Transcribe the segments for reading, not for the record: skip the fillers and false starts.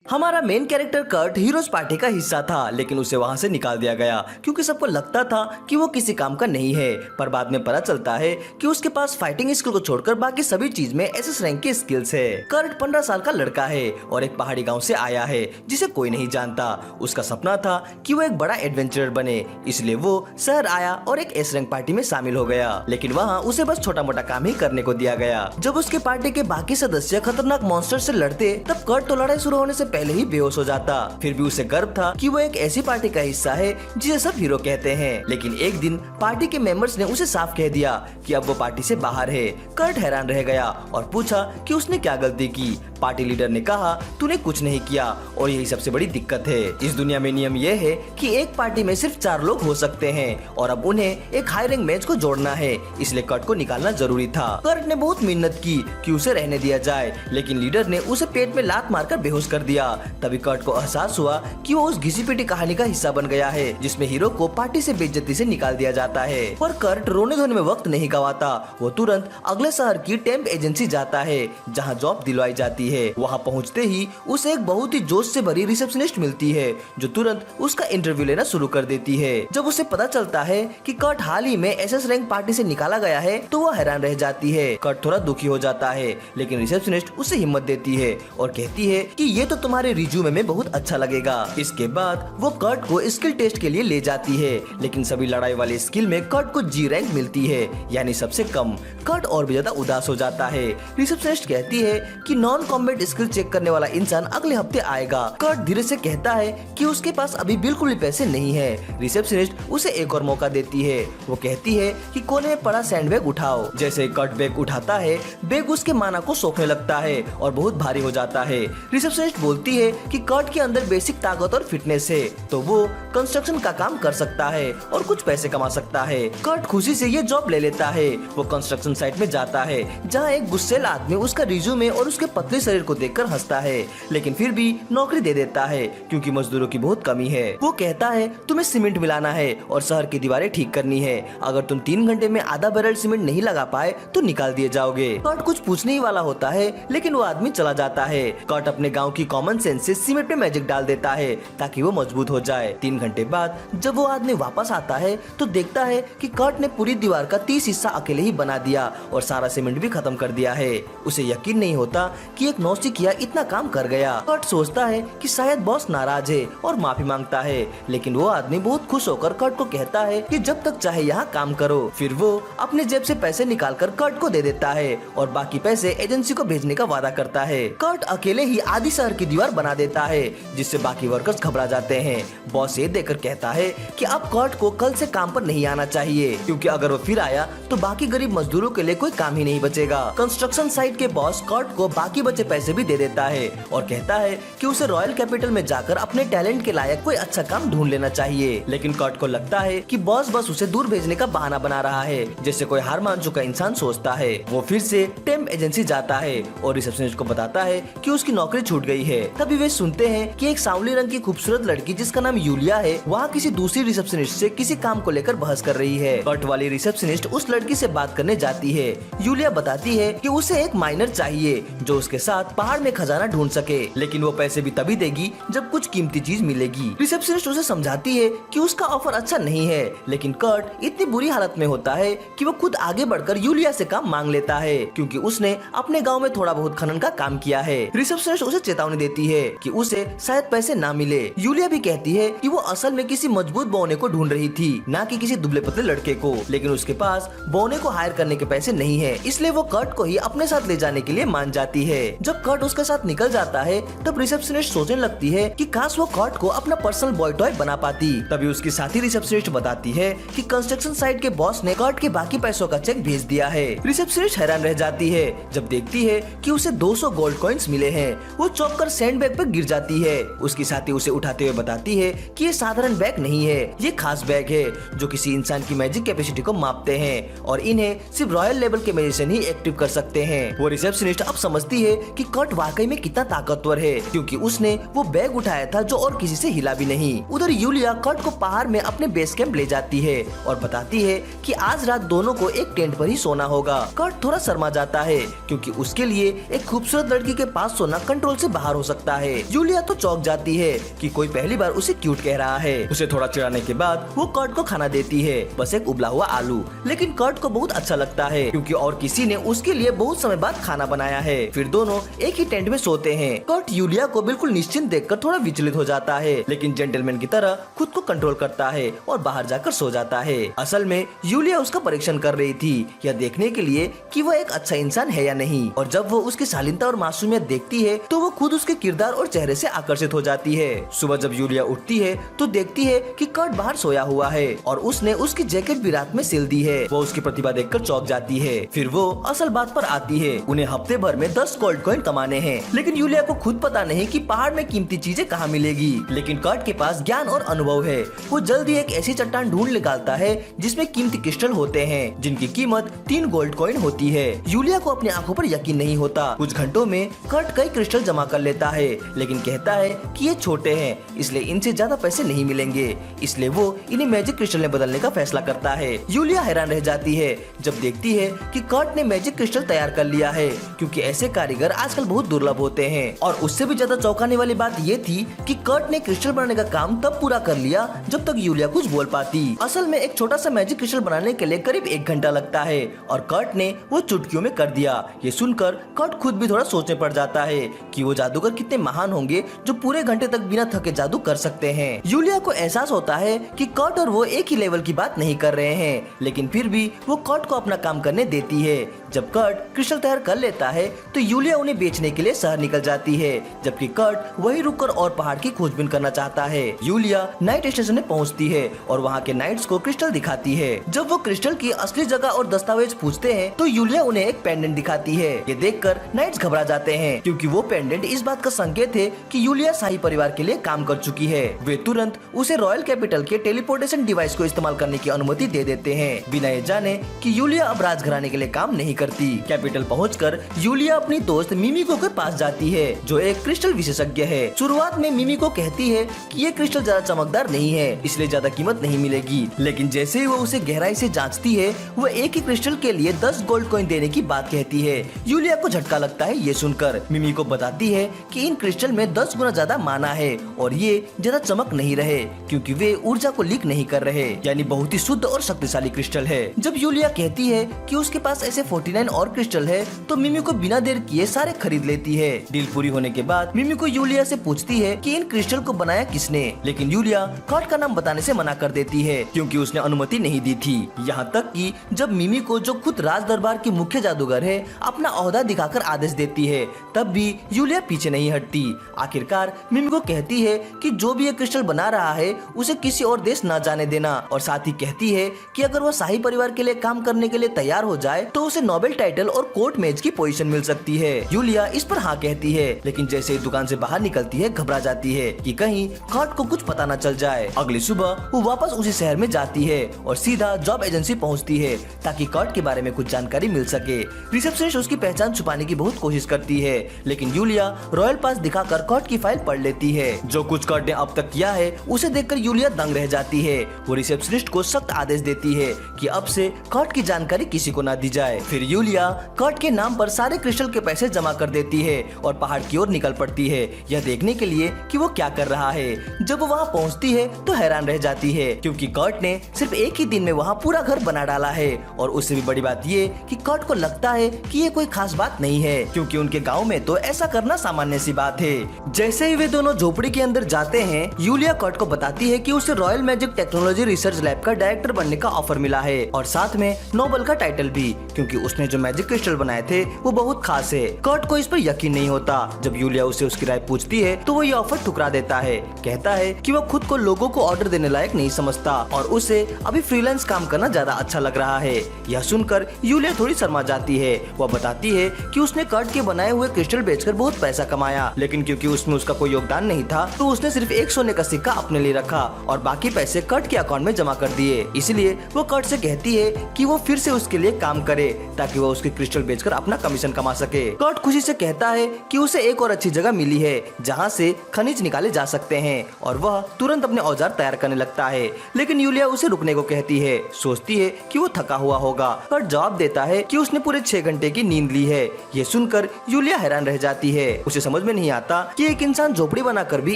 हमारा main character Kurt heroes party का हिस्सा था, लेकिन उसे वहाँ से निकाल दिया गया क्योंकि सबको लगता था कि वो किसी काम का नहीं है। पर बाद में पता चलता है कि उसके पास फाइटिंग स्किल को छोड़कर बाकी सभी चीज में एसएस रैंक की स्किल्स है। कर्ट 15 साल का लड़का है और एक पहाड़ी गाँव से आया है जिसे कोई नहीं जानता। उसका सपना था कि वो एक बड़ा एडवेंचरर बने, इसलिए वो शहर आया और एक एस रैंक पार्टी में शामिल हो गया। लेकिन वहाँ उसे बस छोटा मोटा काम ही करने को दिया गया। जब उसके पार्टी के बाकी सदस्य खतरनाक मॉन्स्टर से लड़ते, तब कर्ट तो लड़ाई शुरू होने से पहले ही बेहोश हो जाता। फिर भी उसे गर्व था कि वो एक ऐसी पार्टी का हिस्सा है जिसे सब हीरो कहते हैं। लेकिन एक दिन पार्टी के मेंबर्स ने उसे साफ कह दिया कि अब वो पार्टी से बाहर है। कर्ट हैरान रह गया और पूछा कि उसने क्या गलती की। पार्टी लीडर ने कहा, तूने कुछ नहीं किया और यही सबसे बड़ी दिक्कत है। इस दुनिया में नियम ये है कि एक पार्टी में सिर्फ 4 लोग हो सकते हैं और अब उन्हें एक हाई रैंक मैच को जोड़ना है, इसलिए कर्ट को निकालना जरूरी था। कर्ट ने बहुत मेहनत की कि उसे रहने दिया जाए, लेकिन लीडर ने उसे पेट में लात मारकर बेहोश कर दिया। तभी कर्ट को एहसास हुआ कि वो उस घिसी पिटी कहानी का हिस्सा बन गया है जिसमें हीरो को पार्टी से बेइज्जती से निकाल दिया जाता है। पर कर्ट रोने धोने में वक्त नहीं गवाता। वो तुरंत अगले शहर की टेम्प एजेंसी जाता है जहाँ जॉब दिलवाई जाती है। वहाँ पहुँचते ही उसे एक बहुत ही जोश से भरी रिसेप्शनिस्ट मिलती है जो तुरंत उसका इंटरव्यू लेना शुरू कर देती है। जब उसे पता चलता है कि कर्ट हाल ही में एसएस रैंक पार्टी से निकाला गया है तो वो हैरान रह जाती है। कर्ट थोड़ा दुखी हो जाता है, लेकिन रिसेप्शनिस्ट उसे हिम्मत देती है और कहती है कि ये तो तुम्हारे रिज्यूमे में बहुत अच्छा लगेगा। इसके बाद वो कर्ट को स्किल टेस्ट के लिए ले जाती है, लेकिन सभी लड़ाई वाले स्किल में कर्ट को जी रैंक मिलती है, यानी सबसे कम। कर्ट और भी ज्यादा उदास हो जाता है। रिसेप्शनिस्ट कहती है कि नॉन कॉम्बैट स्किल चेक करने वाला इंसान अगले हफ्ते आएगा। कर्ट धीरे से कहता है कि उसके पास अभी बिल्कुल भी पैसे नहीं है। रिसेप्शनिस्ट उसे एक और मौका देती है। वो कहती है कि कोने में पड़ा सैंडबैग उठाओ। जैसे कर्ट बैग उठाता है, बैग उसके माना को सोखने लगता है और बहुत भारी हो जाता है। रिसेप्शनिस्ट बोलती है कि कर्ट के अंदर बेसिक ताकत और फिटनेस है, तो वो कंस्ट्रक्शन का काम कर सकता है और कुछ पैसे कमा सकता है। कर्ट खुशी से ये जॉब ले लेता है। वो कंस्ट्रक्शन साइट में जाता है जहाँ एक गुस्सेल आदमी उसका रिज्यूमे और उसके पतले शरीर को देखकर हंसता है, लेकिन फिर भी नौकरी दे देता है क्योंकि मजदूरों की बहुत कमी है। वो कहता है, तुम्हें सीमेंट मिलाना है और शहर की दीवारें ठीक करनी है। अगर तुम 3 घंटे में आधा बैरल सीमेंट नहीं लगा पाए तो निकाल दिए जाओगे। कर्ट कुछ पूछने ही वाला होता है, लेकिन वो आदमी चला जाता है। कर्ट अपने गाँव की कॉमन सेंस से सीमेंट में मैजिक डाल देता है ताकि वो मजबूत हो जाए। 3 घंटे बाद जब वो आदमी वापस आता है तो देखता है कि कर्ट ने पूरी दीवार का 30 हिस्सा अकेले ही बना दिया और सारा सीमेंट भी खत्म कर दिया है। उसे यकीन नहीं होता कि एक नौसिखिया इतना काम कर गया। कर्ट सोचता है कि शायद बॉस नाराज है और माफी मांगता है, लेकिन वो आदमी बहुत खुश होकर कर्ट को कहता है कि जब तक चाहे यहाँ काम करो। फिर वो अपने जेब से पैसे निकालकर कर्ट को दे देता है और बाकी पैसे एजेंसी को भेजने का वादा करता है। कर्ट अकेले ही आधी शहर की दीवार बना देता है जिससे बाकी वर्कर्स घबरा जाते हैं। बॉस ये देखकर कहता है कि अब कर्ट को कल से काम पर नहीं आना चाहिए क्योंकि अगर वो फिर आया तो बाकी गरीब मजदूरों के लिए कोई काम ही नहीं बचेगा। कंस्ट्रक्शन साइट के बॉस कर्ट को बाकी बचे पैसे भी दे देता है और कहता है कि उसे रॉयल कैपिटल में जाकर अपने टैलेंट के लायक कोई अच्छा काम ढूंढ लेना चाहिए। लेकिन कर्ट को लगता है कि बॉस बस उसे दूर भेजने का बहाना बना रहा है, जैसे कोई हार मान चुका इंसान सोचता है। वो फिर से टेम्प एजेंसी जाता है और रिसेप्शनिस्ट को बताता है कि उसकी नौकरी छूट गई है। तभी वे सुनते हैं कि एक सांवली रंग की खूबसूरत लड़की जिसका नाम यूलिया है, वहाँ किसी दूसरी रिसेप्शनिस्ट से किसी काम को लेकर बहस कर रही है। कर्ट वाली रिसेप्शनिस्ट उस लड़की से बात करने जाती है। यूलिया बताती है कि उसे एक माइनर चाहिए जो उसके साथ पहाड़ में खजाना ढूंढ सके, लेकिन वो पैसे भी तभी देगी जब कुछ कीमती चीज मिलेगी। रिसेप्शनिस्ट उसे समझाती है कि उसका ऑफर अच्छा नहीं है, लेकिन कर्ट इतनी बुरी हालत में होता है कि वो खुद आगे बढ़कर यूलिया से काम मांग लेता है क्योंकि उसने अपने गांव में थोड़ा बहुत खनन का काम किया है। रिसेप्शनिस्ट उसे चेतावनी देती है कि उसे शायद पैसे ना मिले। यूलिया भी कहती है कि वो असल में किसी मजबूत बौने को ढूंढ रही थी, ना कि किसी दुबले पतले लड़के को, लेकिन उसके पास बौने को हायर करने के पैसे नहीं है, इसलिए वो कर्ट को ही अपने साथ ले जाने के लिए मान जाती है। जब कर्ट उसके साथ निकल जाता है तब रिसेप्शनिस्ट सोचने लगती है कि काश वो कर्ट को अपना पर्सनल बॉय टॉय बना पाती। तभी उसकी साथी रिसेप्शनिस्ट बताती है कि कंस्ट्रक्शन साइट के बॉस ने कर्ट के बाकी पैसों का चेक भेज दिया है। रिसेप्शनिस्ट हैरान रह जाती है जब देखती है कि उसे 200 गोल्ड कॉइंस मिले हैं। वो चौंक कर सैंड बैग पर गिर जाती है। उसकी साथी उसे उठाते हुए बताती है कि ये साधारण बैग नहीं है, ये खास बैग है जो किसी इंसान की मैजिक कैपेसिटी को मापते हैं और इन्हें सिर्फ रॉयल लेवल के मैजिशियन ही एक्टिव कर सकते हैं। वो रिसेप्शनिस्ट अब समझती है कि कर्ट वाकई में कितना ताकतवर है क्योंकि उसने वो बैग उठाया था जो और किसी से हिला भी नहीं। उधर यूलिया कर्ट को पहाड़ में अपने बेस कैंप ले जाती है और बताती है कि आज रात दोनों को एक टेंट पर ही सोना होगा। कर्ट थोड़ा शर्मा जाता है क्योंकि उसके लिए एक खूबसूरत लड़की के पास सोना कंट्रोल से बाहर हो सकता है। यूलिया तो चौंक जाती है कि कोई पहली बार उसे क्यूट कह रहा है। उसे थोड़ा चिढ़ाने के बाद वो कर्ट को खाना देती है, बस एक उबला हुआ आलू। लेकिन कर्ट को बहुत अच्छा लगता है क्योंकि और किसी ने उसके लिए बहुत समय बाद खाना बनाया है। फिर दोनों एक ही टेंट में सोते हैं। कर्ट यूलिया को बिल्कुल निश्चिंत देखकर थोड़ा विचलित हो जाता है, लेकिन जेंटलमैन की तरह खुद को कंट्रोल करता है और बाहर जाकर सो जाता है। असल में यूलिया उसका परीक्षण कर रही थी, यह देखने के लिए कि वह एक अच्छा इंसान है या नहीं। और जब वो उसकी शालीनता और मासूमियत देखती है तो वो खुद उसके किरदार और चेहरे से आकर्षित हो जाती है। सुबह जब यूलिया उठती है तो देखती है कि कर्ट बाहर सोया हुआ है और उसने उसकी जैकेट भी रात में सिल दी है। वो उसकी प्रतिभा देखकर चौंक जाती है। फिर वो असल बात पर आती है। उन्हें हफ्ते भर में 10 गोल्ड कॉइन कमाने हैं, लेकिन यूलिया को खुद पता नहीं कि पहाड़ में कीमती चीजें कहाँ मिलेगी। लेकिन कर्ट के पास ज्ञान और अनुभव है। वो जल्दी एक ऐसी चट्टान ढूंढ निकालता है जिसमें कीमती क्रिस्टल होते हैं, जिनकी कीमत 3 गोल्ड कॉइन होती है। यूलिया को अपनी आंखों पर यकीन नहीं होता। कुछ घंटों में कर्ट कई क्रिस्टल जमा कर लेता है, लेकिन कहता है कि ये छोटे हैं, इसलिए इनसे ज्यादा पैसे नहीं मिलेंगे। इसलिए वो इन्हें मैजिक क्रिस्टल में बदलने का फैसला करता है। यूलिया हैरान रह जाती है जब देखती है कि कर्ट ने मैजिक क्रिस्टल तैयार कर लिया है, क्योंकि ऐसे कारीगर आजकल बहुत दुर्लभ होते हैं। और उससे भी ज्यादा चौंकाने वाली बात ये थी कि कर्ट ने क्रिस्टल बनाने का काम तब पूरा कर लिया जब तक यूलिया कुछ बोल पाती। असल में एक छोटा सा मैजिक क्रिस्टल बनाने के लिए करीब 1 घंटा लगता है और कर्ट ने वो चुटकियों में कर दिया। ये सुनकर कर्ट खुद भी थोड़ा सोचने पड़ जाता है कि वो जादूगर कितने महान होंगे जो पूरे घंटे तक बिना थके जादू कर सकते हैं। यूलिया को एहसास होता है कि कर्ट और वो एक ही लेवल की बात नहीं कर रहे हैं, लेकिन फिर भी वो कर्ट को अपना काम करने देती है। जब कर्ट क्रिस्टल तैयार कर लेता है तो यूलिया उन्हें बेचने के लिए शहर निकल जाती है, जबकि कर्ट वही रुककर और पहाड़ की खोजबीन करना चाहता है। यूलिया नाइट स्टेशन में पहुंचती है और वहां के नाइट्स को क्रिस्टल दिखाती है। जब वो क्रिस्टल की असली जगह और दस्तावेज पूछते हैं तो यूलिया उन्हें एक पेंडेंट दिखाती है। ये देखकर नाइट्स घबरा जाते हैं, क्योंकि वो पेंडेंट इस बात का संकेत है कि यूलिया शाही परिवार के लिए काम कर चुकी है। वे तुरंत उसे रॉयल कैपिटल के टेलीपोर्टेशन डिवाइस को इस्तेमाल करने की अनुमति दे देते हैं, बिना ये जाने कि यूलिया अब राजघराने के लिए काम नहीं करती। कैपिटल पहुंचकर यूलिया अपनी दोस्त मिमिको के पास जाती है, जो एक क्रिस्टल विशेषज्ञ है। शुरुआत में मिमिको कहती है कि ये क्रिस्टल ज्यादा चमकदार नहीं है, इसलिए ज्यादा कीमत नहीं मिलेगी। लेकिन जैसे ही वो उसे गहराई से जांचती है, वो एक ही क्रिस्टल के लिए 10 गोल्ड कॉइन देने की बात कहती है। यूलिया को झटका लगता है ये सुनकर। मिमिको बताती है कि इन क्रिस्टल में 10 गुना ज्यादा माना है और ये ज्यादा चमक नहीं रहे, क्योंकि वे ऊर्जा को लीक नहीं कर रहे, यानी बहुत ही शुद्ध और शक्तिशाली क्रिस्टल है। जब यूलिया कहती है कि उसके पास ऐसे 49 और क्रिस्टल है, तो मिमिको बिना देर किए सारे खरीद लेती है। डील पूरी होने के बाद मिमिको यूलिया से पूछती है कि इन क्रिस्टल को बनाया किसने, लेकिन यूलिया कर्ट का नाम बताने से मना कर देती है, क्योंकि उसने अनुमति नहीं दी थी। यहाँ तक कि जब मिमिको, जो खुद राज दरबार की मुख्य जादूगर है, अपना ओहदा दिखाकर आदेश देती है, तब भी यूलिया पीछे नहीं हटती। आखिरकार मिमिको कहती है कि जो भी ये क्रिस्टल बना रहा है उसे किसी और देश न जाने देना, और साथ ही कहती है कि अगर वह शाही परिवार के लिए काम करने के लिए तैयार हो जाए तो उसे नोबेल टाइटल और कोर्ट मेज की पोजीशन मिल सकती है। यूलिया इस पर हाँ कहती है, लेकिन जैसे ही दुकान से बाहर निकलती है घबरा जाती है कि कहीं कर्ट को कुछ पता न चल जाए। अगली सुबह वो वापस उसी शहर में जाती है और सीधा जॉब एजेंसी पहुंचती है ताकि कर्ट के बारे में कुछ जानकारी मिल सके। रिसेप्शनिस्ट उसकी पहचान छुपाने की बहुत कोशिश करती है, लेकिन यूलिया रॉयल पास दिखाकर कर्ट की फाइल पढ़ लेती है। जो कुछ कर्ट ने अब तक किया है उसे देखकर यूलिया दंग रह जाती है। वो रिसेप्शनिस्ट को सख्त आदेश देती है कि अब से कर्ट की जानकारी किसी को न दी जाए। फिर यूलिया कर्ट के नाम पर सारे क्रिस्टल के पैसे जमा कर देती है और पहाड़ की ओर निकल पड़ती है, यह देखने के लिए कि वो क्या कर रहा है। जब वो वहाँ पहुँचती है तो हैरान रह जाती है, क्योंकि कर्ट ने सिर्फ एक ही दिन में वहाँ पूरा घर बना डाला है। और उससे भी बड़ी बात ये कि कर्ट को लगता है कि ये कोई खास बात नहीं है, क्योंकि उनके गाँव में तो ऐसा करना सामान्य सी बात है। जैसे ही वे दोनों झोपड़ी के अंदर जाते हैं, यूलिया कर्ट को बताती है कि उसे royal magic technology research lab का डायरेक्टर बनने का ऑफर मिला है, और साथ में नोबेल का टाइटल भी, क्योंकि उसने जो मैजिक क्रिस्टल बनाए थे वो बहुत खास है। कर्ट को इस पर यकीन नहीं होता। जब यूलिया उसे उसकी राय पूछती है तो वो ये ऑफर ठुकरा देता है, कहता है कि वो खुद को लोगों को ऑर्डर देने लायक नहीं समझता और उसे अभी फ्रीलांस काम करना ज्यादा अच्छा लग रहा है। यह सुनकर यूलिया थोड़ी शर्मा जाती है। वह बताती है कि उसने कर्ट के बनाए हुए क्रिस्टल बेचकर बहुत पैसा कमाया, लेकिन क्योंकि उसमें उसका कोई योगदान नहीं था तो उसने सिर्फ एक सोने का सिक्का अपने लिए रखा और बाकी पैसे कर्ट के अकाउंट में जमा कर दिए। इसलिए वो कर्ट से कहती है कि वो फिर से उसके लिए काम करे ताकि वो उसकी क्रिस्टल बेचकर अपना कमीशन कमा सके। कर्ट खुशी से कहता है कि उसे एक और अच्छी जगह मिली है जहाँ से खनिज निकाले जा सकते हैं और वह तुरंत अपने औजार तैयार करने लगता है, लेकिन यूलिया उसे रुकने को कहती है। सोचती है कि वो थका हुआ होगा। कर्ट जवाब देता है कि उसने पूरे 6 घंटे की नींद ली है। ये सुनकर यूलिया हैरान रह जाती है। उसे समझ में नहीं आता कि एक इंसान झोपड़ी बनाकर भी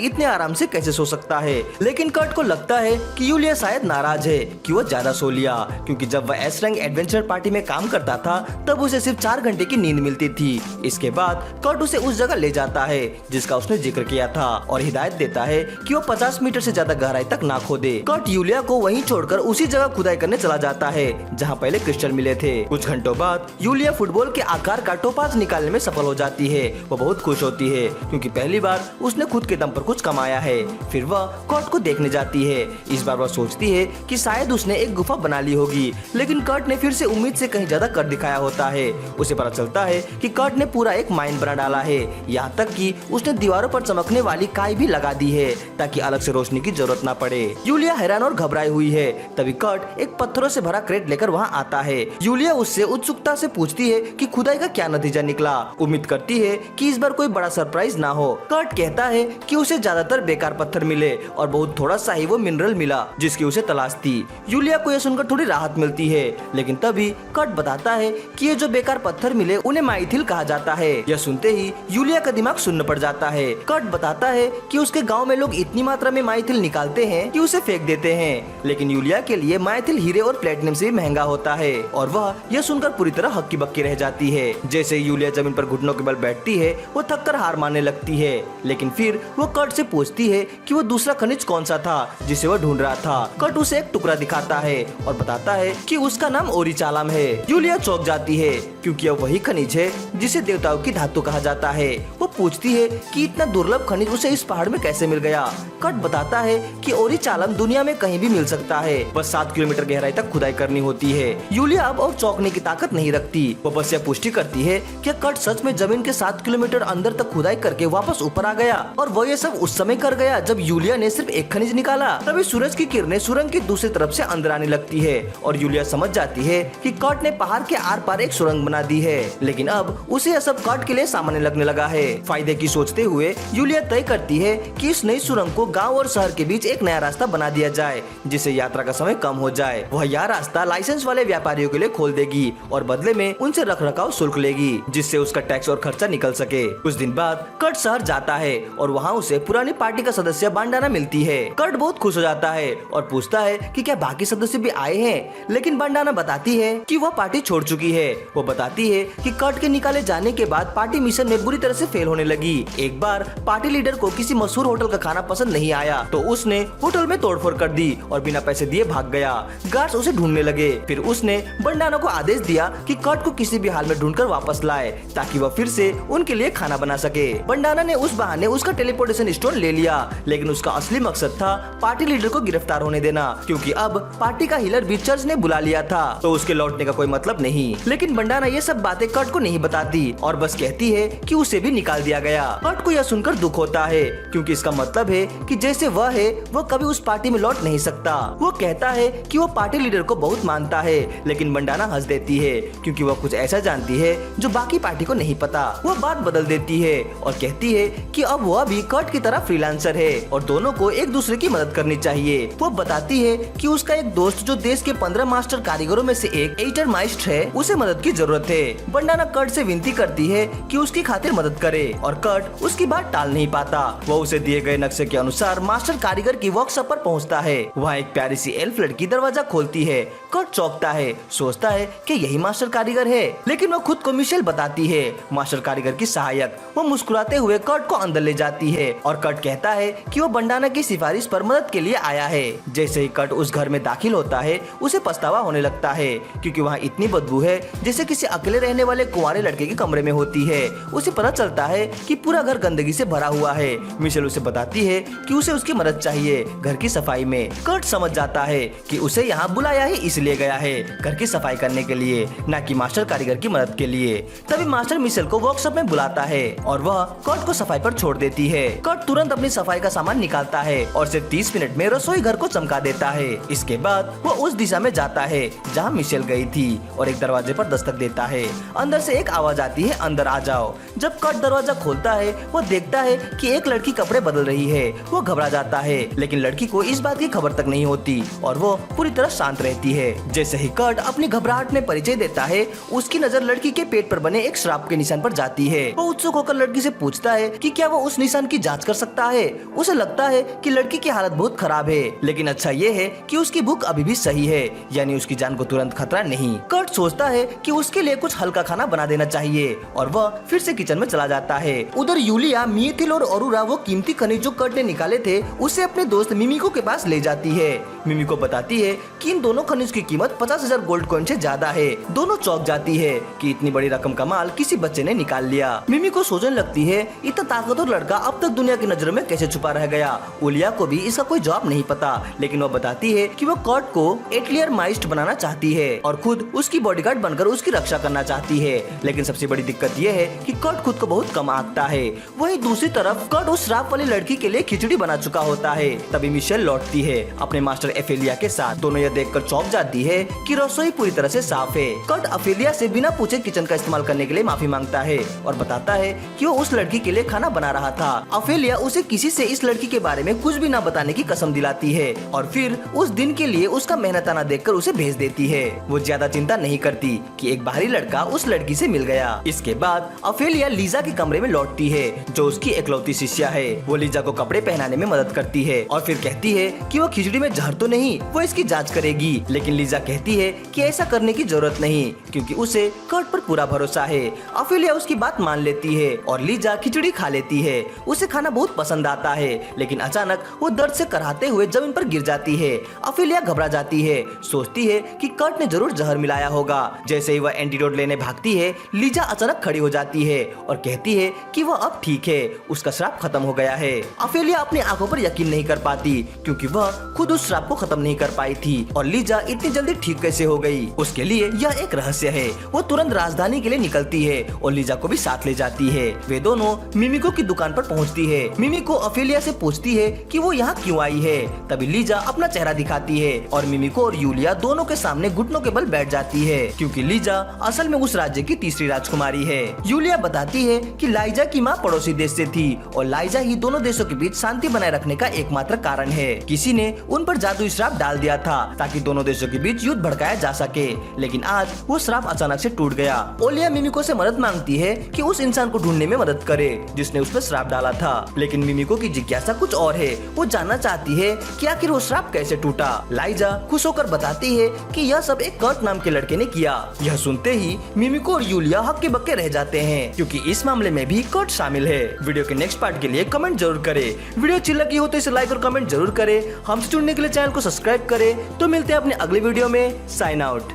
इतने आराम से कैसे सो सकता है, लेकिन कर्ट को लगता है कि यूलिया शायद नाराज है कि वो ज्यादा सो लिया, क्योंकि जब वह एस रैंक एडवेंचर पार्टी में काम करता था तब उसे सिर्फ 4 घंटे की नींद मिलती थी। इसके बाद कर्ट उसे उस जगह ले जाता है जिसका उसने जिक्र किया था और हिदायत देता है कि वो 50 मीटर से ज्यादा गहराई तक ना खोदे। कर्ट यूलिया को वहीं छोड़कर उसी जगह खुदाई करने चला जाता है जहाँ पहले क्रिस्टल मिले थे। कुछ घंटों बाद यूलिया फुटबॉल के आकार का टोपाज निकालने में सफल हो जाती है। वो बहुत खुश होती है क्योंकि पहली बार उसने खुद के दम पर कुछ कमाया है। फिर वह कर्ट को देखने जाती है। इस बार वह सोचती है कि शायद उसने एक गुफा बना ली होगी, लेकिन कर्ट ने फिर से उम्मीद से कहीं ज्यादा कर दिखाया होता है। उसे पता चलता है कि कर्ट ने पूरा एक माइन बना डाला है, यहाँ तक कि उसने दीवारों पर चमकने वाली काई भी लगा दी है ताकि अलग से रोशनी की जरूरत ना पड़े। यूलिया हैरान और घबराई हुई है। तभी कर्ट एक पत्थरों से भरा क्रेट लेकर वहाँ आता है। यूलिया उससे उत्सुकता से पूछती है कि खुदाई का क्या नतीजा निकला। उम्मीद करती है कि इस बार कोई बड़ा सरप्राइज ना हो। कर्ट कहता है कि उसे ज्यादातर बेकार पत्थर मिले और बहुत थोड़ा सा ही वो मिनरल मिला जिसकी उसे तलाश थी। यूलिया को यह सुनकर थोड़ी राहत मिलती है, लेकिन तभी कर्ट बताता है कि ये जो बेकार पत्थर मिले उन्हें माइथिल कहा जाता है। यह सुनते ही यूलिया का दिमाग सुन्न पड़ जाता है। कर्ट बताता है कि उसके गांव में लोग इतनी मात्रा में माइथिल निकालते हैं कि उसे फेंक देते हैं, लेकिन यूलिया के लिए माइथिल हीरे और प्लेटिनम से भी महंगा होता है और वह यह सुनकर पूरी तरह हक्की बक्की रह जाती है। जैसे यूलिया जमीन पर घुटनों के बल बैठती है वो थक कर हार मानने लगती है, लेकिन फिर वो कर्ट से पूछती है कि वो दूसरा खनिज कौन सा था जिसे वह ढूंढ रहा था। कर्ट उसे एक टुकड़ा दिखाता है और बताता है कि उसका नाम ओरिचालम है। यूलिया चौंक जाती है क्योंकि यह वही खनिज है जिसे देवताओं की धातु कहा जाता है। वो पूछती है कि इतना दुर्लभ खनिज उसे इस पहाड़ में कैसे मिल गया। कर्ट बताता है कि ओरिचालम दुनिया में कहीं भी मिल सकता है, बस 7 किलोमीटर गहराई तक खुदाई करनी होती है। यूलिया अब और चौंकने की ताकत नहीं रखती। वो बस यह पुष्टि करती है कि कर्ट सच में जमीन के 7 किलोमीटर अंदर तक खुदाई करके वापस ऊपर आ गया और वो ये सब उस समय कर गया जब यूलिया ने सिर्फ एक खनिज निकाला। तभी सूरज की किरणें सुरंग की दूसरी तरफ से अंदर आने लगती है और यूलिया समझ जाती है कि कर्ट ने पहाड़ के आर पार एक सुरंग बना दी है, लेकिन अब उसे यह सब कर्ट के लिए सामान्य लगने लगा है। फायदे की सोचते हुए यूलिया तय करती है कि इस नई सुरंग को गांव और शहर के बीच एक नया रास्ता बना दिया जाए जिससे यात्रा का समय कम हो जाए। वह यह रास्ता लाइसेंस वाले व्यापारियों के लिए खोल देगी और बदले में उनसे रखरखाव शुल्क लेगी जिससे उसका टैक्स और खर्चा निकल सके। कुछ दिन बाद कर्ट शहर जाता है और वहाँ उसे पुरानी पार्टी का सदस्य बंडाना मिलती है। कर्ट बहुत खुश हो जाता है और पूछता है कि क्या बाकी सदस्य भी आए हैं, लेकिन बंडाना बताती है कि वह पार्टी छोड़ चुकी है। वो बताती है कि कर्ट के निकाले जाने के बाद पार्टी मिशन में बुरी तरह से फेल होने लगी। एक बार पार्टी लीडर को किसी मशहूर होटल का खाना पसंद नहीं आया तो उसने होटल में तोड़फोड़ कर दी और बिना पैसे दिए भाग गया। गार्ड्स उसे ढूंढने लगे। फिर उसने बंडाना को आदेश दिया कि कर्ट को किसी भी हाल में ढूंढकर वापस लाए ताकि वह फिर से उनके लिए खाना बना सके। बंडाना ने उस बहाने उसका टेलीपोर्टेशन स्टोन ले लिया, लेकिन उसका असली मकसद था पार्टी लीडर को गिरफ्तार होने देना, क्योंकि अब पार्टी का हीलर भी चर्च ने बुला लिया था तो उसके लौटने का कोई मतलब नहीं। लेकिन बंडाना ये सब बातें कर्ट को नहीं बताती और बस कहती है कि उसे भी निकाल दिया गया। कर्ट को यह सुनकर दुख होता है क्योंकि इसका मतलब है कि जैसे वह है वो कभी उस पार्टी में लौट नहीं सकता। वो कहता है कि वो पार्टी लीडर को बहुत मानता है, लेकिन बंडाना हंस देती है क्योंकि वह कुछ ऐसा जानती है जो बाकी पार्टी को नहीं पता। वो बात बदल देती है और कहती है कि अब वह भी कर्ट की तरह फ्रीलांसर है और दोनों को एक दूसरे की मदद करनी चाहिए। वो बताती है कि उसका एक दोस्त जो देश के 15 मास्टर कारीगरों में से एक एटर माइस्ट है, उसे मदद की जरूरत है। बंडाना कर्ट से विनती करती है कि उसकी खातिर मदद करे और कर्ट उसकी बात टाल नहीं पाता। वो उसे दिए गए नक्शे के अनुसार मास्टर कारीगर की वर्कशॉप पर पहुंचता है। वहाँ एक प्यारी सी एल्फ लड़की दरवाजा खोलती है। कर्ट चौंकता है, सोचता है कि यही मास्टर कारीगर है, लेकिन वो खुद को मिशेल बताती है, मास्टर कारीगर की सहायक। वो मुस्कुराते हुए कर्ट को अंदर ले जाती है और कर्ट कहता है कि वो बंडाना की सिफारिश पर मदद के लिए आया है। जैसे ही कर्ट उस घर में दाखिल होता है उसे पछतावा होने लगता है क्योंकि वहाँ इतनी बदबू है जैसे किसी अकेले रहने वाले कुंवारे लड़के के कमरे में होती है। उसे पता चलता है कि पूरा घर गंदगी से भरा हुआ है। मिशेल उसे बताती है कि उसे उसकी मदद चाहिए घर की सफाई में। कर्ट समझ जाता है कि उसे यहाँ बुलाया ही इसलिए गया है, घर की सफाई करने के लिए, न कि मास्टर कारीगर की मदद के लिए। तभी मास्टर मिशेल को वर्कशॉप में बुलाता है और वह कर्ट को सफाई पर छोड़ देती है। कर्ट तुरंत अपनी सफाई का सामान निकालता है और सिर्फ 30 मिनट में रसोई घर को चमका देता है। इसके बाद वो उस दिशा में जाता है जहाँ मिशेल गई थी और एक दरवाजे पर दस्तक देता देता है। अंदर से एक आवाज आती है, अंदर आ जाओ। जब कर्ट दरवाजा खोलता है वो देखता है कि एक लड़की कपड़े बदल रही है। वो घबरा जाता है, लेकिन लड़की को इस बात की खबर तक नहीं होती और वो पूरी तरह शांत रहती है। जैसे ही कर्ट अपनी घबराहट में परिचय देता है, उसकी नजर लड़की के पेट पर बने एक श्राप के निशान पर जाती है। वो उत्सुक होकर लड़की से पूछता है कि क्या वो उस निशान की जांच कर सकता है। उसे लगता है कि लड़की की हालत बहुत खराब है, लेकिन अच्छा ये है कि उसकी भूख अभी भी सही है, यानी उसकी जान को तुरंत खतरा नहीं। कर्ट सोचता है कि उसके लिए कुछ हल्का खाना बना देना चाहिए और वह फिर से किचन में चला जाता है। उधर यूलिया, मीथिल और अरोरा वो कीमती खनिज जो कर्ट ने निकाले थे उसे अपने दोस्त मिमिको के पास ले जाती है। मिमिको बताती है कि इन दोनों खनिज की कीमत 50,000 गोल्ड कॉइन से ज्यादा है। दोनों चौंक जाती है कि इतनी बड़ी रकम का माल किसी बच्चे ने निकाल लिया। मिमिको सोचने लगती है इतना ताकतवर लड़का अब तक दुनिया की नजरों में कैसे छुपा रह गया। ओलिया को भी इसका कोई जवाब नहीं पता, लेकिन वह बताती है कि वो कर्ट को एटलियर माइस्ट बनाना चाहती है और खुद उसकी बॉडीगार्ड बनकर उसकी रक्षा करना चाहती है। लेकिन सबसे बड़ी दिक्कत यह है कि कर्ट खुद को बहुत कम आंकता है। वहीं दूसरी तरफ कर्ट उस श्राप वाली लड़की के लिए खिचड़ी बना चुका होता है। तभी मिशेल लौटती है अपने मास्टर एफेलिया के साथ। दोनों यह देखकर चौंक जाती है कि रसोई पूरी तरह से साफ है। कर्ट एफेलिया से बिना पूछे किचन का इस्तेमाल करने के लिए माफी मांगता है और बताता है कि वो उस लड़की के लिए खाना बना रहा था। एफेलिया उसे किसी से इस लड़की के बारे में कुछ भी न बताने की कसम दिलाती है और फिर उस दिन के लिए उसका मेहनताना देखकर उसे भेज देती है। वो ज्यादा चिंता नहीं करती कि एक बाहरी लड़का उस लड़की से मिल गया। इसके बाद एफेलिया लीजा के कमरे में लौटती है जो उसकी इकलौती शिष्या है। वो लीजा को कपड़े पहनाने में मदद करती है और फिर कहती है कि वो खिचड़ी में जहर तो नहीं, वो इसकी जांच करेगी। लेकिन लीजा कहती है कि ऐसा करने की जरूरत नहीं क्योंकि उसे कर्ट पर पूरा भरोसा है। एफेलिया उसकी बात मान लेती है और लीजा खिचड़ी खा लेती है। उसे खाना बहुत पसंद आता है, लेकिन अचानक वो दर्द से कराहते हुए जमीन पर गिर जाती है। एफेलिया घबरा जाती है, सोचती है कि कर्ट ने जरूर जहर मिलाया होगा। जैसे ही वह एंटीडोट लेने भागती है, लीजा अचानक खड़ी हो जाती है और कहती है कि वह अब ठीक है, उसका श्राप खत्म हो गया है। एफेलिया अपनी आंखों पर यकीन नहीं कर पाती क्योंकि वह खुद उस श्राप को खत्म नहीं कर पाई थी और लीजा इतनी जल्दी ठीक कैसे हो गई, उसके लिए यह एक रहस्य है। वो तुरंत राजधानी के लिए निकलती है और लीजा को भी साथ ले जाती है। वे दोनों मिमिको की दुकान पर पहुंचती है। मिमिको एफेलिया से पूछती है कि वो यहाँ क्यों आई है। तभी लीजा अपना चेहरा दिखाती है और मिमिको और यूलिया दोनों के सामने घुटनों के बल बैठ जाती है क्योंकि लीजा असल में उस राज्य की तीसरी राजकुमारी है। यूलिया बताती है कि लाइजा की माँ पड़ोसी देश से थी और लाइजा ही दोनों देशों के बीच शांति बनाए रखने का एकमात्र कारण है। किसी ने उन पर जादुई श्राप डाल दिया था ताकि दोनों देशों के बीच युद्ध भड़काया जा सके, लेकिन आज वो श्राप अचानक से टूट गया। ओलिया मिमिको से मदद मांगती है कि उस इंसान को ढूंढने में मदद करे जिसने उस पर श्राप डाला था, लेकिन मिमिको की जिज्ञासा कुछ और है। वो जानना चाहती है कि आखिर वो श्राप कैसे टूटा। लाइजा खुश होकर बताती है कि यह सब एक कर्ट नाम के लड़के ने किया। यह सुनते ही मिमिको और यूलिया हक्के बक्के रह जाते हैं क्योंकि इस मामले में भी कर्ट शामिल है। वीडियो के नेक्स्ट पार्ट के लिए कमेंट जरूर करें। वीडियो अच्छी लगी हो तो इसे लाइक और कमेंट जरूर करें। हमसे जुड़ने के लिए चैनल को सब्सक्राइब करें। तो मिलते हैं अपने अगले वीडियो में। Sign out.